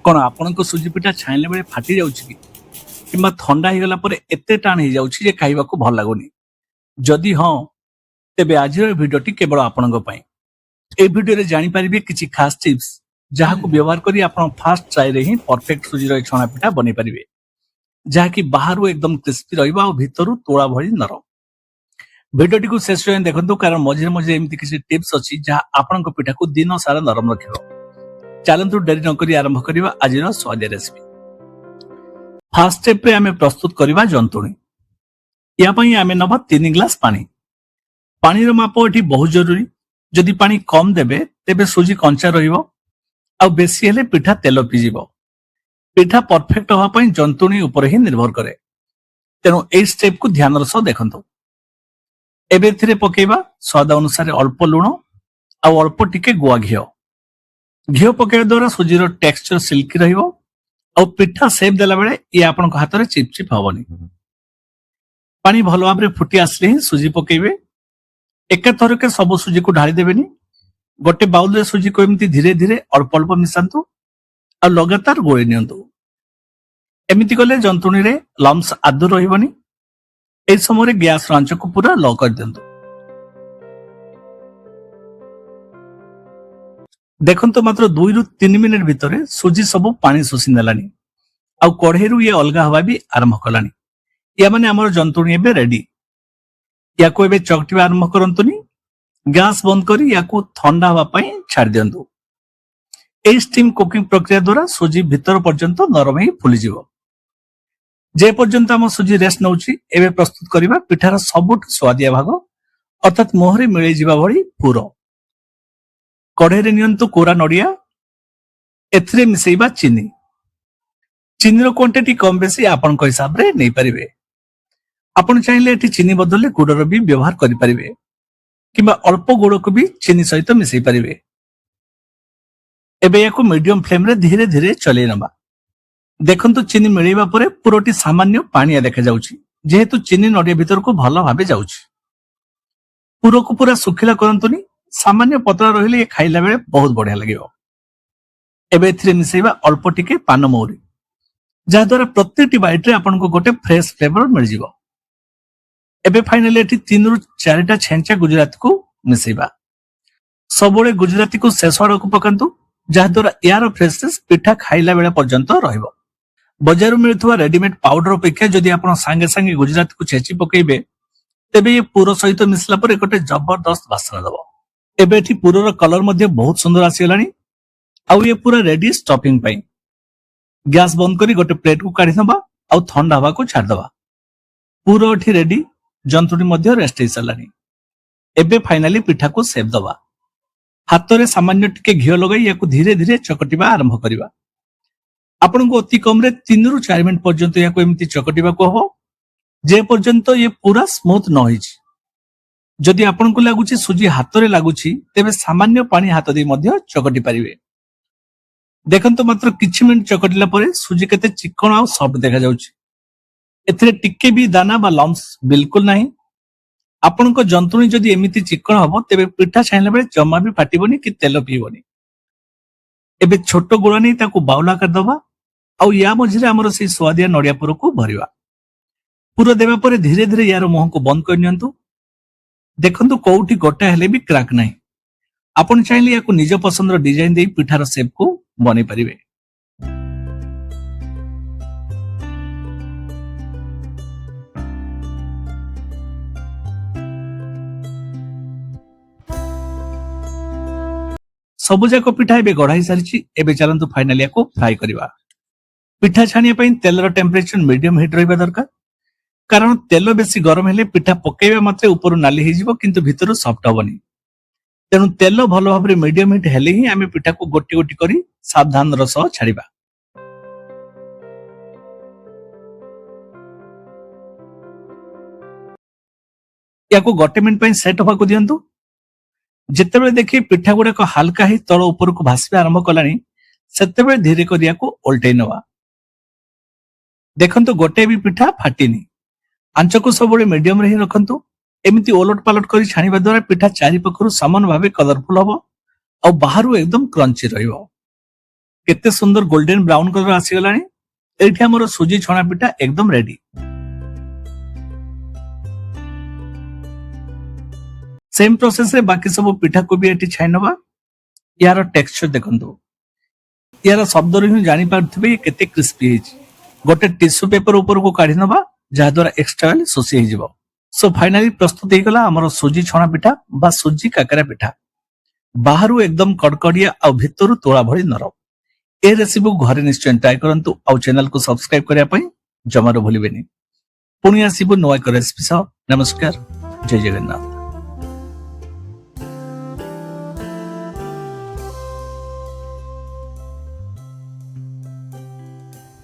कौन आपण सुजी पिठा छाइले बेले फाटी जाउछि कि किंबा ठंडा हो गला पर एते टाण हो जाउछि जे खाइबा को भल लागुनी जदि हाँ तेबे आजिर भिडियोटी केवल आपणक पई ए भिडियो रे जानि परिबे किछि खास टिप्स जहा को व्यवहार करी आपण फास्ट ट्राई रे ही परफेक्ट सुजी रो छणा पिठा बनि परिबे जहा कि बाहरु एकदम क्रिस्पी रहइबा और भीतरु तोड़ा भଳି नरम। भिडियोटी को शेष जाए देखंतु कारण मझे मझे एमती किछि टिप्स अछि जहा आपणक पिठा को दिन सारा नरम रखिबो। चलंतु डेरी न करी आरंभ करिबा आजिर स्वादिया रेसिपी। फास्ट स्टेप रे आमे प्रस्तुत करिबा जंतुणी। या पई आमे नबा 3 ग्लास पानी। पानी रो माप एठी बहुत जरूरी। जदि पानी कम देबे तेबे सुजी कंचा रहिबो आ बेसी हेले पिठा तेल पिजिबो। पिठा परफेक्ट होवा पई जंतुणी ऊपर ही निर्भर करे। तेनु ए स्टेप को ध्यान रस देखंतु। एबे थिरे पकेबा स्वाद अनुसार अल्प लूण आ अल्प टिके गुआ घियो। घियो पकेवा द्वारा सुजी रो टेक्सचर सिल्की रहिबो और पिठा सेप देला बेले ये आपनक हाथ रे चिपचिप हबनी। पानी भलो भाबरे फुटी आसले ही सुजी पकेबे। एका थरके सब सुजी को ढाली देबेनी। गोटे बाउल रे सुजी को एमती धीरे धीरे अल्प अल्प मिसांतु और लगातार गोळी नियंतु। एमिति कले जंतुणी रे लम्स आदु रहिबनी। ए समय रे गैस आंच को पूरा लो कर दियंतु। देखंतु मात्र 2 रु 3 मिनिट भितरे सुजी सब पानी शोषि नेलानी आ कढ़ेरु ये अलगा हवा भी आरंभ कलानी। या माने हमर जंतुणी एबे रेडी। या को एबे चकटिबा आरंभ करंतुनी। गैस बंद करी या को ठंडा हवा पई छाड़ दियंतु। ए स्टीम कुकिंग प्रक्रिया द्वारा सुजी भीतर पर्यंत नरम ही फुली जिवो। जे पर्यंत हम सुजी रेस्ट नउची एबे प्रस्तुत करिबा पिठार सबुठ स्वादिया भाग अर्थात मोहरे मिले जिबा भଳି पुर। कढ़ेरे नियंतु कोरा नडिया एथिरे मिसेइबा चीनी। चीनी रो क्वांटिटी कम बेसी आपन को हिसाब रे नै परिबे। आपण चाहिले एठी चीनी बदले गुड़ भी व्यवहार करि परिबे किबा अल्प गुड़ को भी चीनी सहित मिसई परिबे। एबे याको मीडियम फ्लेम रे धीरे धीरे चले नबा। देखंतु चीनी मिलेबा परे पुरोटी सामान्य पानिया देखा जाउची जेहेतु चीनी नडिया भीतर को भलो भाबे जाउची। पुरो को पूरा सुखिला करंतुनी। सामान्य पतला रहिले ये खाइला बेले बहुत बढ़िया लागियो। एबे एथिरे मिसेइबा अल्प टिके पान मौरी जा द्वारा प्रत्येकटी बाइट रे आपन को गोटे फ्रेश फ्लेवर मिल जिवो। एबे फाइनली एठी 3 रु 4टा छेंचा गुजराती को मिसेइबा। सबोळे गुजराती को शेष आड़ को पकांतु जा द्वारा यार फ्रेशनेस पिठा खाइला बेले पर्यंत रहइबो। बाजार मिलुथुवा रेडीमेड पाउडर अपेक्षा जदि आपण संगे संगे गुजराती को छेची पकेइबे तेबे ये पूरो सहित मिसला पर गोटे जबरदस्त वासना दबो। एबे एठी पूरो कलर मध्ये बहुत सुंदर आसीलानी आ ये पूरा रेडी स्टफिंग पई। गैस बंद करी गोटे प्लेट को काढी नबा आ ठंडा हवा को छाड़ दबा। पूरो एठी रेडी जंतुणी मध्ये रेस्ट हे सलानी। एबे फाइनली पिठा को सेप दबा। हाथ रे सामान्य टिके घियो लगाई याको धीरे धीरे चकटिबा आरंभ करिबा। आपण को अति कम रे 3 रु 4 मिनिट पर्यंत याको एमिति चकटिबा को हो जे पर्यंत ये पूरा स्मूथ न होइछि। जदि आपण को लागुछि सुजी हाथ रे लागुछि तेबे सामान्य पानी हाथ दे मध्ये चकटि परिबे। देखंतु मात्र किछि मिनिट चकटिला परे सुजी केते चिकन आ सॉफ्ट देखा जाउछि। एथिरे टिके भी दाना बा लम्स बिल्कुल नाही। आपण को जंतुणी जदि एमिति चिकन हबो तेबे पिठा छाइला बेले जम्मा भी फाटिबोनी कि तेल पीबोनी। एबे छोटो गोळा नै ताको बाउला कर दबा आ या मझिरे हमर से स्वादिया नडिया पुर को भरिबा। पुरो देबा परे धीरे धीरे यार मुह को बंद कर नियंतु। देखंतु कोउठी गोटा हेले भी क्रैक नाही। आपण चाहिले याको निज पसंद रो डिजाइन देई पिठार शेप को बने परिबे। सबुजाक पिठा एबे गढ़ाई सारिछि। एबे चलंतु फाइनली याको फ्राई करिबा। पिठा छानिया पई तेलर टेम्परेचर मीडियम हीट रहबा दरकार कारण तेल बेसी गरम हेले पिठा पकेइबा मात्रे ऊपर नाली हे जिवो किंतु भितर सॉफ्ट हबनी। तेनु तेल भलो भाबरे मीडियम हीट हेले ही आमे पिठा को गोटी गोटी करी सावधान रस छाड़िबा। याको गोटे मिनिट पई सेट होबा को दियंतु। जेतेबेले देखि पिठा गुडा को हल्का ही तळ ऊपर को भासबे आरंभ कलानी सेतेबेले धीरे करिया को उल्टै नवा। देखंतु गोटे भी पिठा फाटिनी। आंच को सबले मीडियम रे ही रखंतु। एमिति ओलट पालट करी छानिबा द्वारा पिठा चारि पखरु समान भाबे कलरफुल हबो और बाहरु एकदम क्रंची रहिबो। केते सुंदर गोल्डन ब्राउन कलर आसीगलानी। एठी हमर सुजी छणा पिठा एकदम रेडी। सेम प्रोसेस रे बाकी सब पिठा को भी एठी छाइनबा। यार टेक्सचर देखंतु, यार शब्द रे ही जानि पारथिबे केते क्रिस्पी हेछि। गोटे टिश्यू पेपर ऊपर को काढी नबा जहा द्वारा एक्स्ट्रा ऑयल सोसी हे जिवो। सो फाइनली प्रस्तुत हे गला हमर सुजी छणा पिठा बा सुजी काकरा पिठा। बाहरु एकदम कड़कड़िया आ भितरु तोळा भଳି नरम। ए रेसिपी को घरे निश्चय ट्राई करंतु आ चैनल को सब्सक्राइब करिया पई जमारो भूलिबेनी। पुणी आसीबु नवा एक रेसिपी सह। नमस्कार, जय जगन्नाथ।